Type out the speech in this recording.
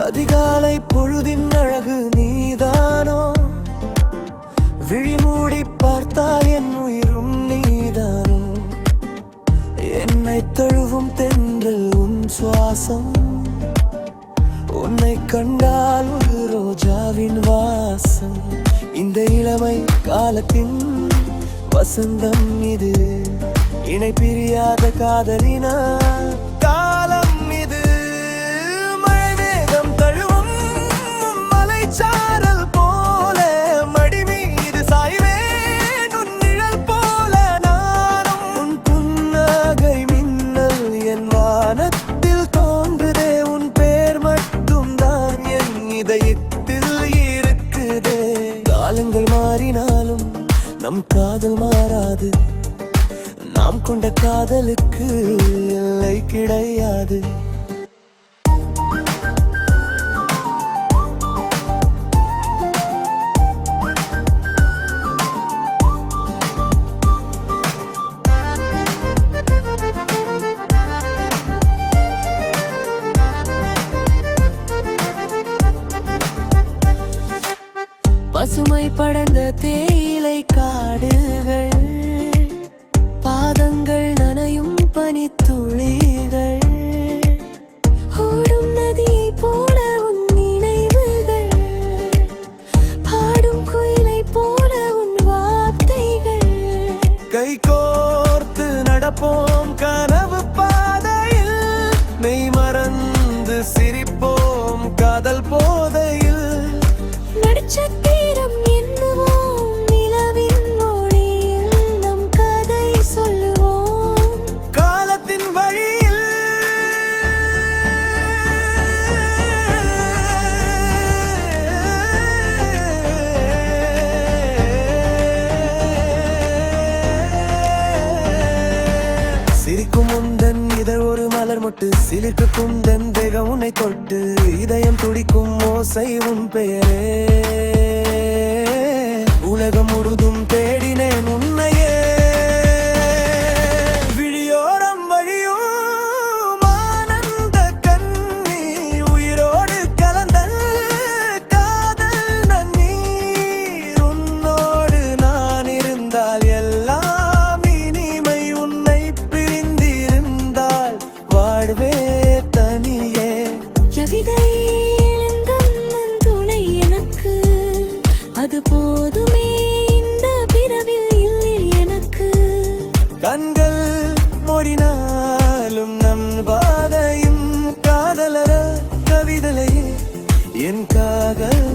அதிகாலை பொழுதின் அழகு நீதானோ, விழிமூடி பார்த்தால் என் உயிரும் நீதானோ, என்னை தழுவும் தென்றல் உன் சுவாசம், உன்னை கண்டால் ஒரு ரோஜாவின் வாசம். இந்த இளமை காலத்தின் வசந்தம் இது, இணை பிரியாத காதலினா காலம் இது. மழை மேகம் தழுவும் மலைச்சாரல் போல மடி மீது சாய்வேன் உன் நிழல் போல நானும். உன் புன்னகை மின்னல் என் வானத்தில் தோன்றுதே, உன் பேர் மட்டும் தான் என் இதயத்தில் இருக்குதே. காலங்கள் மாறினாலும் நம் காதல் மாறாது, நாம் கொண்ட காதலுக்கு எல்லை கிடையாது. பசுமை படர்ந்த தேயிலை காடுகள், பாதங்கள் நனையும் பனித்துளிகள், ஓடும் நதியை போல உன் நினைவுகள், பாடும் குயிலை போல உன் வார்த்தைகள். கை கோர்த்து நடப்போம் கனவு பாதையில், மெய் மறந்து சிரிப்போம் காதல் போதையில். நட்சத்திரம் என்னுவோம் நிலவின் மொழியில், நம் கதை சொல்லுவோம் காலத்தின் வழியில். சிரிக்கும் உந்தன் இதழ் ஒரு மலர் மொட்டு, சிலிர்க்கு குந்தன் தேகம் உன்னை தொட்டு, இதயம் துடிக்கும் ஓசை உன் பெயரே. உலகம் முழுதும் தேடினேன் உன்னையே, விழியோரம் வழியும் ஆனந்த கண்ணீர், உயிரோடு கலந்த காதல் நன்னீர். உன்னோடு நான் இருந்தால் எல்லாம் இனிமை, உன்னை பிரிந்திருந்தால் வாழ்வே தனியே. கவிதை துணை எனக்கு, அது போதுமே இந்த பிறவில் இல்லை எனக்கு. கண்கள் மூடினாலும் நம் பாதையும் காதலர கவிதலையே என் காதல்